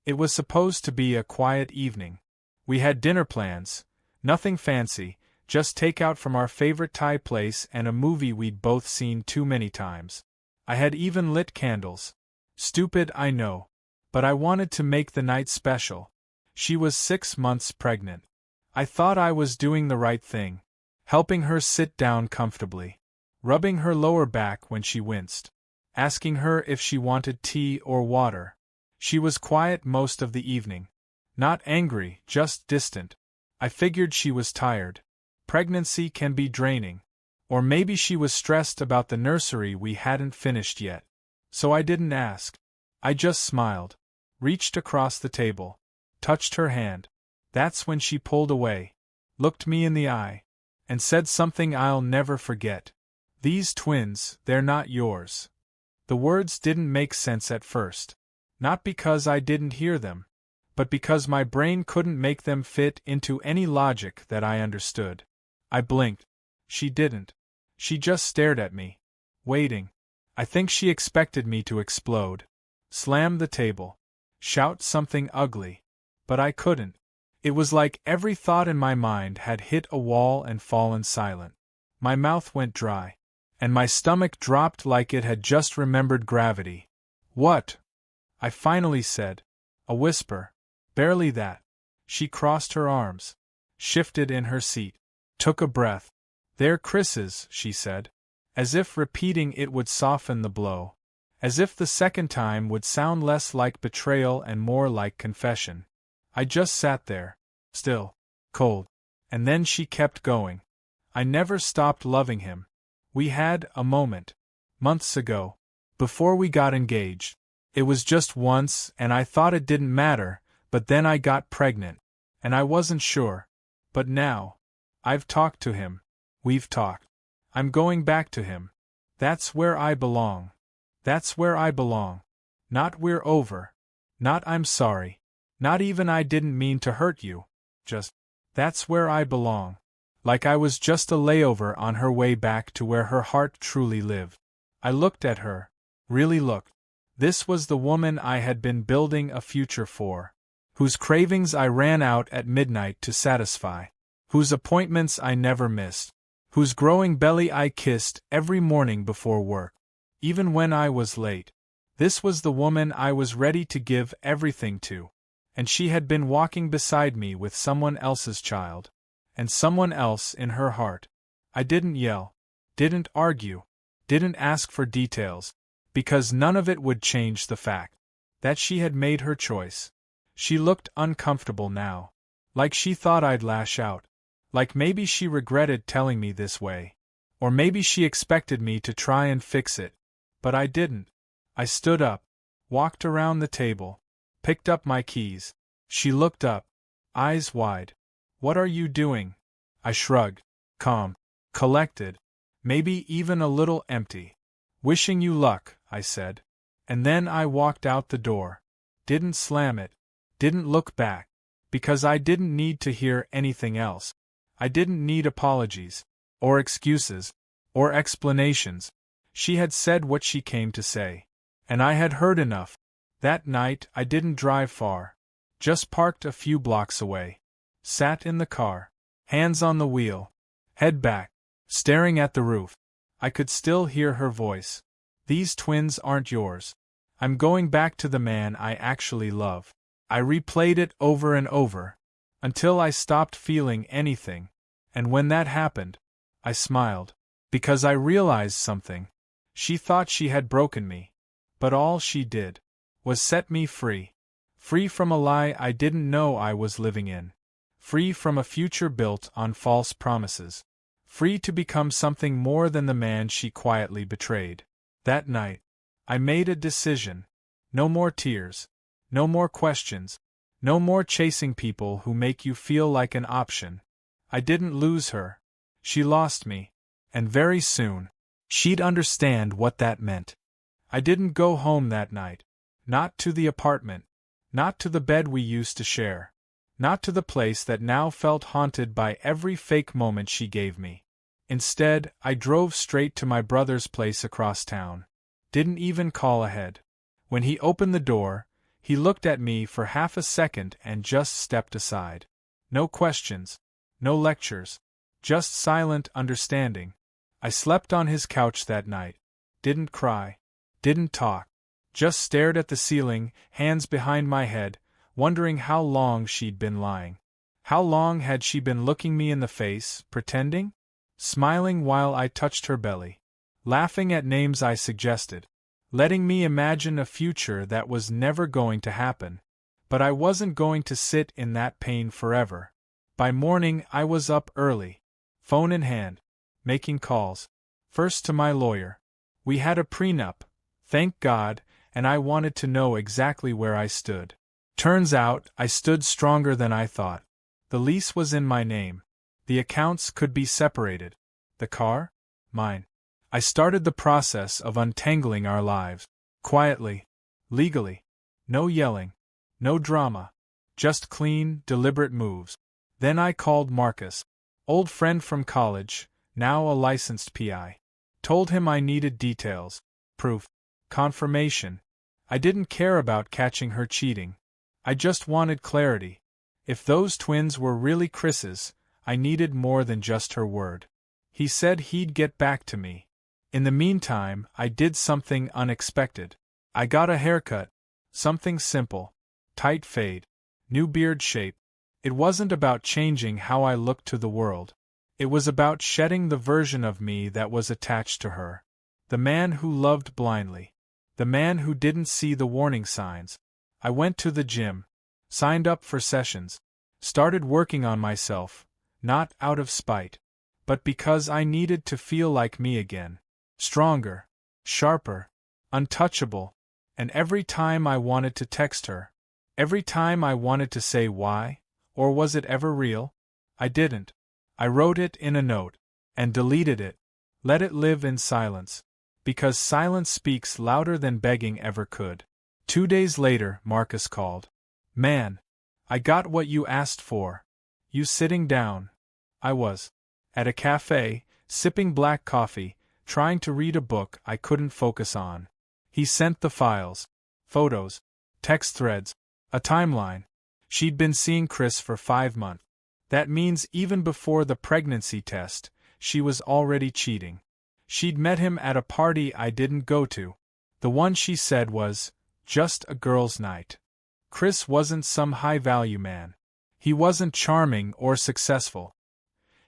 It was supposed to be a quiet evening. We had dinner plans, nothing fancy, just takeout from our favorite Thai place and a movie we'd both seen too many times. I had even lit candles. Stupid, I know. But I wanted to make the night special. She was 6 months pregnant. I thought I was doing the right thing, helping her sit down comfortably, rubbing her lower back when she winced, asking her if she wanted tea or water. She was quiet most of the evening. Not angry, just distant. I figured she was tired. Pregnancy can be draining. Or maybe she was stressed about the nursery we hadn't finished yet. So I didn't ask. I just smiled, reached across the table, touched her hand. That's when she pulled away, looked me in the eye, and said something I'll never forget. "These twins, they're not yours." The words didn't make sense at first. Not because I didn't hear them, but because my brain couldn't make them fit into any logic that I understood. I blinked. She didn't. She just stared at me, waiting. I think she expected me to explode, slam the table, shout something ugly. But I couldn't. It was like every thought in my mind had hit a wall and fallen silent. My mouth went dry, and my stomach dropped like it had just remembered gravity. "What?" I finally said. A whisper. Barely that. She crossed her arms, shifted in her seat, took a breath. "They're Chris's," she said, as if repeating it would soften the blow, as if the second time would sound less like betrayal and more like confession. I just sat there, still, cold, and then she kept going. "I never stopped loving him. We had a moment, months ago, before we got engaged. It was just once, and I thought it didn't matter, but then I got pregnant, and I wasn't sure. But now, I've talked to him. We've talked. I'm going back to him. That's where I belong. That's where I belong. Not we're over. Not I'm sorry. Not even I didn't mean to hurt you. Just, that's where I belong." Like I was just a layover on her way back to where her heart truly lived. I looked at her. Really looked. This was the woman I had been building a future for, whose cravings I ran out at midnight to satisfy, whose appointments I never missed, whose growing belly I kissed every morning before work, even when I was late. This was the woman I was ready to give everything to, and she had been walking beside me with someone else's child, and someone else in her heart. I didn't yell, didn't argue, didn't ask for details, because none of it would change the fact that she had made her choice. She looked uncomfortable now, like she thought I'd lash out, like maybe she regretted telling me this way, or maybe she expected me to try and fix it, but I didn't. I stood up, walked around the table, picked up my keys. She looked up, eyes wide. "What are you doing?" I shrugged, calm, collected, maybe even a little empty. "Wishing you luck," I said. And then I walked out the door. Didn't slam it. Didn't look back. Because I didn't need to hear anything else. I didn't need apologies, or excuses, or explanations. She had said what she came to say, and I had heard enough. That night I didn't drive far. Just parked a few blocks away. Sat in the car, hands on the wheel, head back, staring at the roof. I could still hear her voice. "These twins aren't yours. I'm going back to the man I actually love." I replayed it over and over, until I stopped feeling anything, and when that happened, I smiled, because I realized something. She thought she had broken me, but all she did was set me free. Free from a lie I didn't know I was living in. Free from a future built on false promises. Free to become something more than the man she quietly betrayed. That night, I made a decision. No more tears. No more questions. No more chasing people who make you feel like an option. I didn't lose her. She lost me. And very soon, she'd understand what that meant. I didn't go home that night. Not to the apartment. Not to the bed we used to share. Not to the place that now felt haunted by every fake moment she gave me. Instead, I drove straight to my brother's place across town. Didn't even call ahead. When he opened the door, He looked at me for half a second and just stepped aside. No questions. No lectures. Just silent understanding. I slept on his couch that night. Didn't cry. Didn't talk. Just stared at the ceiling, hands behind my head, wondering how long she'd been lying. How long had she been looking me in the face, pretending? Smiling while I touched her belly. Laughing at names I suggested. Letting me imagine a future that was never going to happen. But I wasn't going to sit in that pain forever. By morning I was up early, phone in hand, making calls. First to my lawyer. We had a prenup, thank God, and I wanted to know exactly where I stood. Turns out, I stood stronger than I thought. The lease was in my name. The accounts could be separated. The car? Mine. I started the process of untangling our lives. Quietly. Legally. No yelling. No drama. Just clean, deliberate moves. Then I called Marcus. Old friend from college, now a licensed PI. Told him I needed details. Proof. Confirmation. I didn't care about catching her cheating. I just wanted clarity. If those twins were really Chris's, I needed more than just her word. He said he'd get back to me. In the meantime, I did something unexpected. I got a haircut. Something simple. Tight fade. New beard shape. It wasn't about changing how I looked to the world. It was about shedding the version of me that was attached to her. The man who loved blindly. The man who didn't see the warning signs. I went to the gym. Signed up for sessions. Started working on myself, not out of spite, but because I needed to feel like me again. Stronger. Sharper. Untouchable. And every time I wanted to text her. Every time I wanted to say why, or was it ever real? I didn't. I wrote it in a note. And deleted it. Let it live in silence. Because silence speaks louder than begging ever could. 2 days later, Marcus called. Man. I got what you asked for. You sitting down. I was. At a cafe, sipping black coffee, trying to read a book I couldn't focus on. He sent the files. Photos. Text threads. A timeline. She'd been seeing Chris for 5 months. That means even before the pregnancy test, she was already cheating. She'd met him at a party I didn't go to. The one she said was just a girls' night. Chris wasn't some high-value man. He wasn't charming or successful.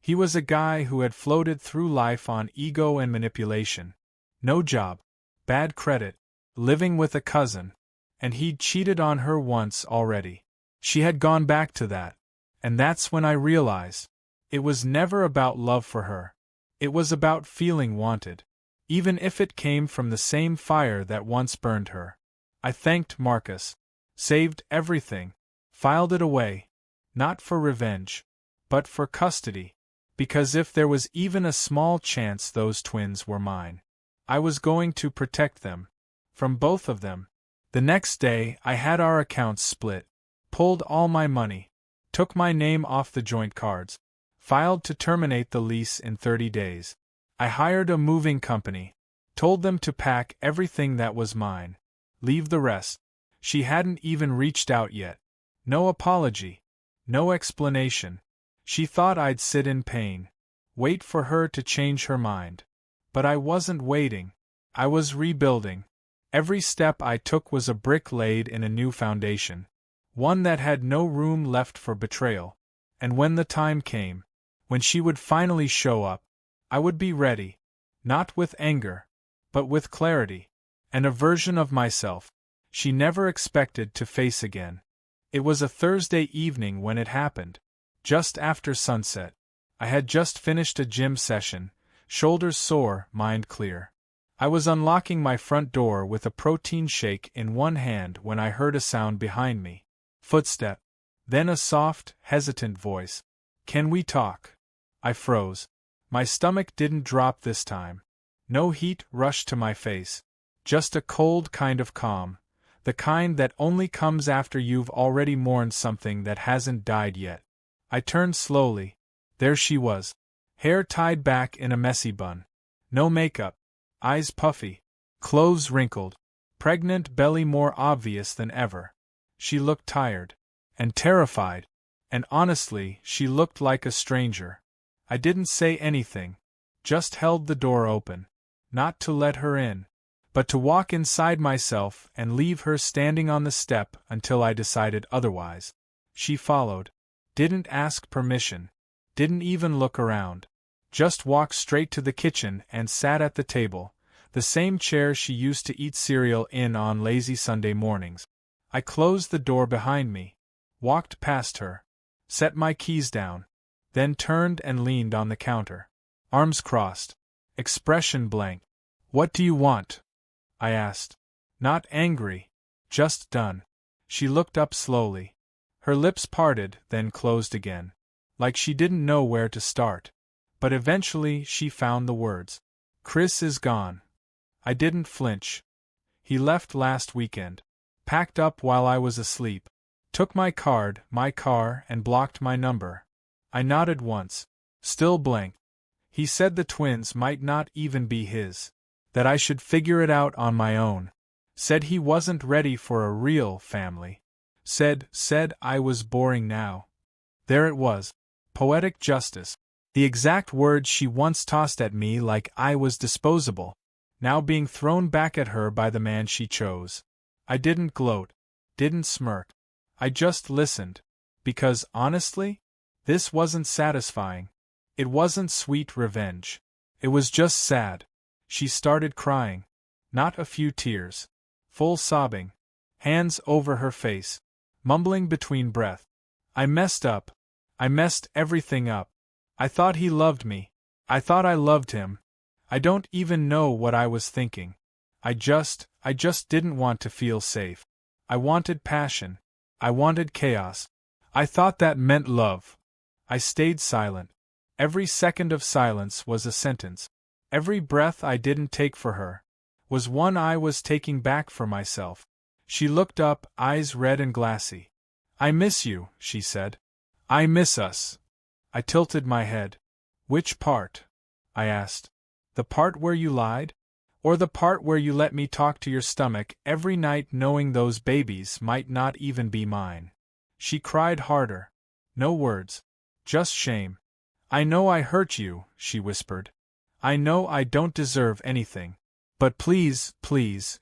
He was a guy who had floated through life on ego and manipulation. No job. Bad credit. Living with a cousin. And he'd cheated on her once already. She had gone back to that. And that's when I realized. It was never about love for her. It was about feeling wanted. Even if it came from the same fire that once burned her. I thanked Marcus. Saved everything. Filed it away. Not for revenge. But for custody. Because if there was even a small chance those twins were mine, I was going to protect them. From both of them. The next day, I had our accounts split. Pulled all my money. Took my name off the joint cards. Filed to terminate the lease in 30 days. I hired a moving company. Told them to pack everything that was mine. Leave the rest. She hadn't even reached out yet. No apology. No explanation. She thought I'd sit in pain. Wait for her to change her mind. But I wasn't waiting. I was rebuilding. Every step I took was a brick laid in a new foundation. One that had no room left for betrayal. And when the time came, when she would finally show up, I would be ready. Not with anger, but with clarity. And a version of myself she never expected to face again. It was a Thursday evening when it happened. Just after sunset. I had just finished a gym session, shoulders sore, mind clear. I was unlocking my front door with a protein shake in one hand when I heard a sound behind me. Footstep. Then a soft, hesitant voice. Can we talk? I froze. My stomach didn't drop this time. No heat rushed to my face. Just a cold kind of calm. The kind that only comes after you've already mourned something that hasn't died yet. I turned slowly. There she was. Hair tied back in a messy bun. No makeup. Eyes puffy. Clothes wrinkled. Pregnant belly more obvious than ever. She looked tired. And terrified. And honestly, she looked like a stranger. I didn't say anything. Just held the door open. Not to let her in, but to walk inside myself and leave her standing on the step until I decided otherwise. She followed. Didn't ask permission. Didn't even look around. Just walked straight to the kitchen and sat at the table, the same chair she used to eat cereal in on lazy Sunday mornings. I closed the door behind me, walked past her, set my keys down, then turned and leaned on the counter. Arms crossed. Expression blank. "What do you want?" I asked. Not angry. Just done. She looked up slowly. Her lips parted, then closed again. Like she didn't know where to start. But eventually she found the words. "Chris is gone." I didn't flinch. He left last weekend. Packed up while I was asleep. Took my card, my car, and blocked my number. I nodded once. Still blank. He said the twins might not even be his. That I should figure it out on my own. Said he wasn't ready for a real family. Said I was boring now. There it was. Poetic justice. The exact words she once tossed at me like I was disposable, now being thrown back at her by the man she chose. I didn't gloat. Didn't smirk. I just listened. Because, honestly, this wasn't satisfying. It wasn't sweet revenge. It was just sad. She started crying. Not a few tears. Full sobbing. Hands over her face. Mumbling between breath. I messed up. I messed everything up. I thought he loved me. I thought I loved him. I don't even know what I was thinking. I just didn't want to feel safe. I wanted passion. I wanted chaos. I thought that meant love. I stayed silent. Every second of silence was a sentence. Every breath I didn't take for her was one I was taking back for myself. She looked up, eyes red and glassy. "I miss you," she said. "I miss us." I tilted my head. "Which part?" I asked. "The part where you lied? Or the part where you let me talk to your stomach every night knowing those babies might not even be mine?" She cried harder. No words. Just shame. "I know I hurt you," she whispered. "I know I don't deserve anything. But please,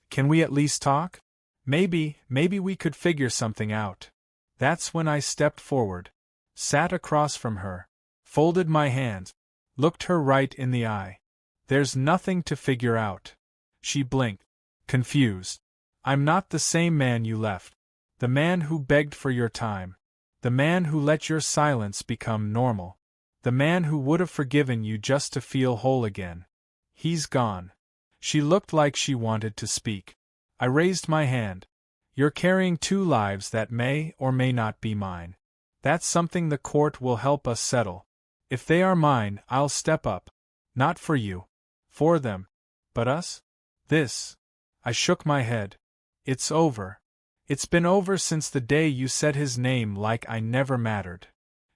can we at least talk? Maybe we could figure something out." That's when I stepped forward. Sat across from her. Folded my hands. Looked her right in the eye. "There's nothing to figure out." She blinked. Confused. "I'm not the same man you left. The man who begged for your time. The man who let your silence become normal. The man who would have forgiven you just to feel whole again. He's gone." She looked like she wanted to speak. I raised my hand. "You're carrying two lives that may or may not be mine. That's something the court will help us settle. If they are mine, I'll step up. Not for you. For them. But us? This." I shook my head. "It's over. It's been over since the day you said his name like I never mattered."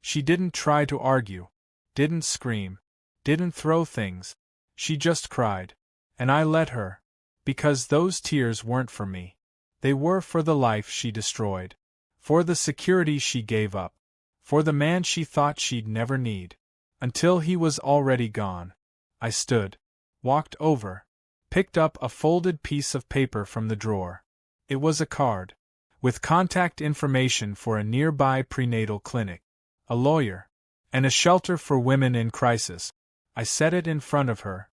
She didn't try to argue. Didn't scream. Didn't throw things. She just cried. And I let her. Because those tears weren't for me. They were for the life she destroyed. For the security she gave up. For the man she thought she'd never need. Until he was already gone. I stood. Walked over. Picked up a folded piece of paper from the drawer. It was a card. With contact information for a nearby prenatal clinic. A lawyer. And a shelter for women in crisis. I set it in front of her.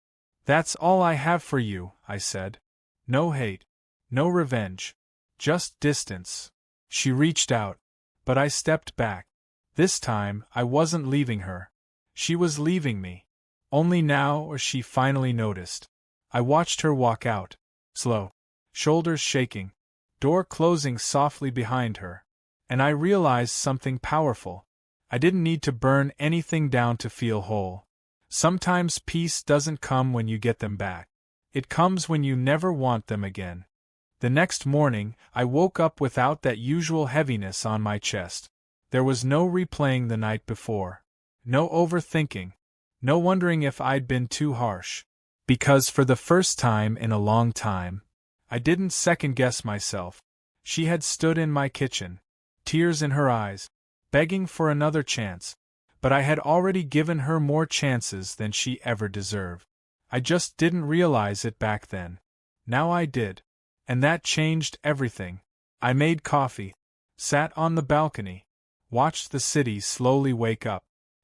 "That's all I have for you," I said. "No hate. No revenge. Just distance." She reached out. But I stepped back. This time, I wasn't leaving her. She was leaving me. Only now she finally noticed. I watched her walk out. Slow. Shoulders shaking. Door closing softly behind her. And I realized something powerful. I didn't need to burn anything down to feel whole. Sometimes peace doesn't come when you get them back. It comes when you never want them again. The next morning, I woke up without that usual heaviness on my chest. There was no replaying the night before. No overthinking. No wondering if I'd been too harsh. Because for the first time in a long time, I didn't second-guess myself. She had stood in my kitchen, tears in her eyes, begging for another chance, but I had already given her more chances than she ever deserved. I just didn't realize it back then. Now I did. And that changed everything. I made coffee, sat on the balcony, watched the city slowly wake up.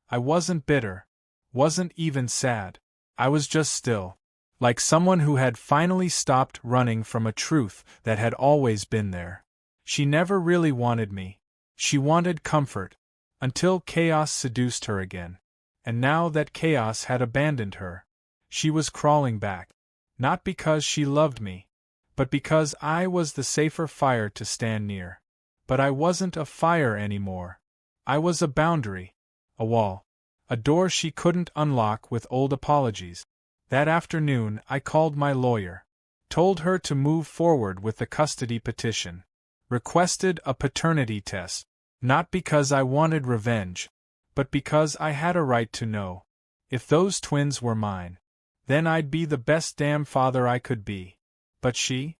I wasn't bitter, wasn't even sad. I was just still, like someone who had finally stopped running from a truth that had always been there. She never really wanted me. She wanted comfort, until chaos seduced her again. And now that chaos had abandoned her, she was crawling back. Not because she loved me, but because I was the safer fire to stand near. But I wasn't a fire anymore. I was a boundary, a wall, a door she couldn't unlock with old apologies. That afternoon I called my lawyer, told her to move forward with the custody petition, requested a paternity test, not because I wanted revenge, but because I had a right to know. If those twins were mine, then I'd be the best damn father I could be. But she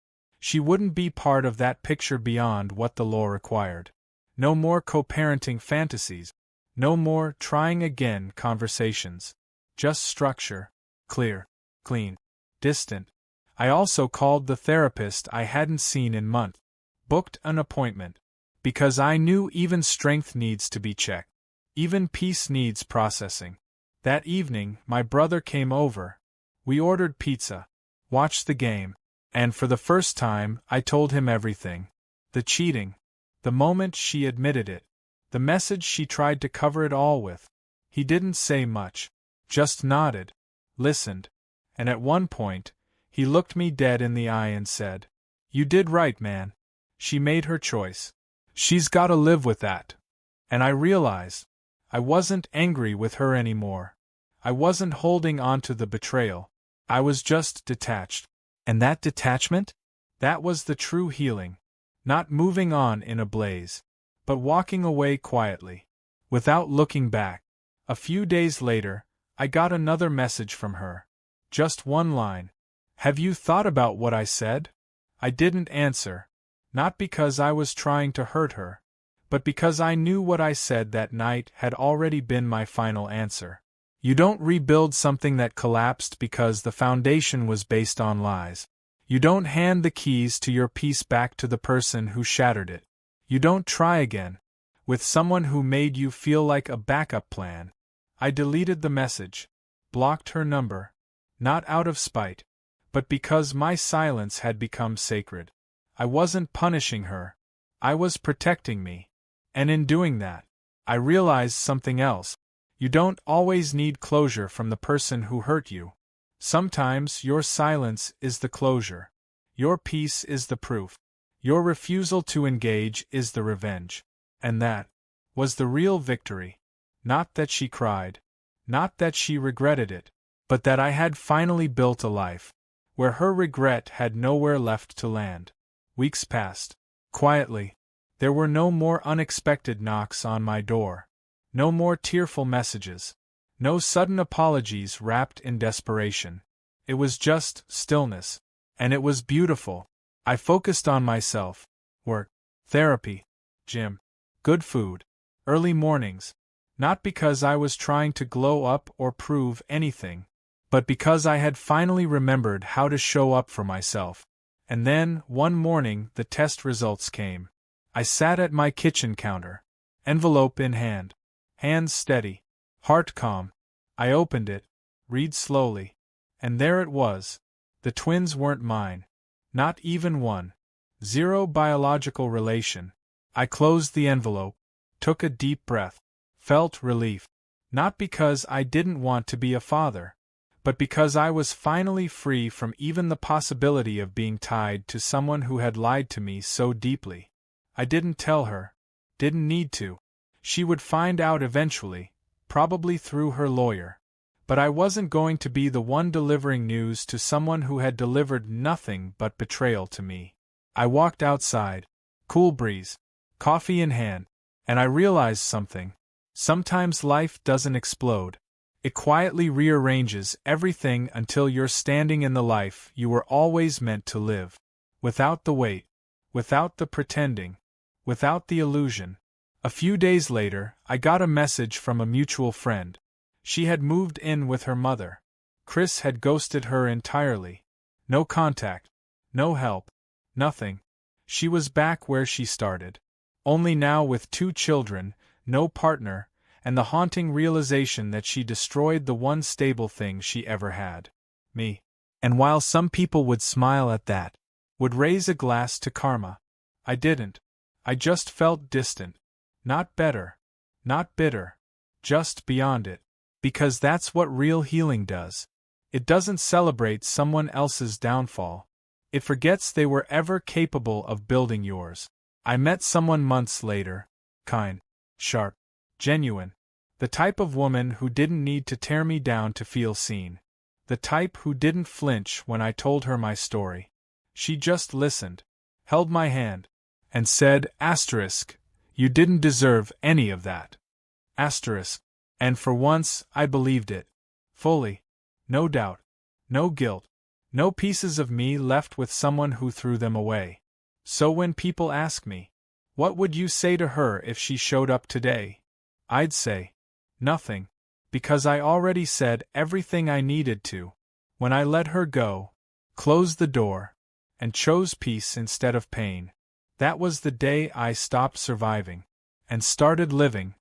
wouldn't be part of that picture beyond what the law required. No more co-parenting fantasies, no more trying again conversations. Just structure, clear, clean, distant. I also called the therapist I hadn't seen in months, booked an appointment, because I knew even strength needs to be checked. Even peace needs processing. That evening, my brother came over. We ordered pizza, watched the game, and for the first time, I told him everything. The cheating, the moment she admitted it, the message she tried to cover it all with. He didn't say much, just nodded, listened, and at one point, he looked me dead in the eye and said, "You did right, man. She made her choice. She's gotta live with that." And I realized, I wasn't angry with her anymore. I wasn't holding on to the betrayal. I was just detached. And that detachment? That was the true healing. Not moving on in a blaze, but walking away quietly, without looking back. A few days later, I got another message from her. Just one line. "Have you thought about what I said?" I didn't answer. Not because I was trying to hurt her, but because I knew what I said that night had already been my final answer. You don't rebuild something that collapsed because the foundation was based on lies. You don't hand the keys to your peace back to the person who shattered it. You don't try again, with someone who made you feel like a backup plan. I deleted the message, blocked her number, not out of spite, but because my silence had become sacred. I wasn't punishing her. I was protecting me. And in doing that, I realized something else. You don't always need closure from the person who hurt you. Sometimes your silence is the closure. Your peace is the proof. Your refusal to engage is the revenge. And that was the real victory. Not that she cried. Not that she regretted it. But that I had finally built a life where her regret had nowhere left to land. Weeks passed. Quietly. There were no more unexpected knocks on my door. No more tearful messages. No sudden apologies wrapped in desperation. It was just stillness. And it was beautiful. I focused on myself. Work. Therapy. Gym. Good food. Early mornings. Not because I was trying to glow up or prove anything, but because I had finally remembered how to show up for myself. And then, one morning, the test results came. I sat at my kitchen counter, envelope in hand. Hands steady, heart calm. I opened it, read slowly, and there it was. The twins weren't mine. Not even one. Zero biological relation. I closed the envelope, took a deep breath, felt relief. Not because I didn't want to be a father, but because I was finally free from even the possibility of being tied to someone who had lied to me so deeply. I didn't tell her. Didn't need to. She would find out eventually, probably through her lawyer. But I wasn't going to be the one delivering news to someone who had delivered nothing but betrayal to me. I walked outside, cool breeze, coffee in hand, and I realized something. Sometimes life doesn't explode. It quietly rearranges everything until you're standing in the life you were always meant to live. Without the weight, without the pretending, without the illusion. A few days later, I got a message from a mutual friend. She had moved in with her mother. Chris had ghosted her entirely. No contact, no help, nothing. She was back where she started. Only now with 2 children, no partner, and the haunting realization that she destroyed the one stable thing she ever had. Me. And while some people would smile at that, would raise a glass to karma, I didn't. I just felt distant. Not better. Not bitter. Just beyond it. Because that's what real healing does. It doesn't celebrate someone else's downfall. It forgets they were ever capable of building yours. I met someone months later. Kind. Sharp. Genuine. The type of woman who didn't need to tear me down to feel seen. The type who didn't flinch when I told her my story. She just listened, held my hand, and said, *, you didn't deserve *, of that. *. And for once, I believed it. Fully. No doubt. No guilt. No pieces of me left with someone who threw them away. So when people ask me, what would you say to her if she showed up today? I'd say, nothing. Because I already said everything I needed to. When I let her go, closed the door, and chose peace instead of pain. That was the day I stopped surviving and started living.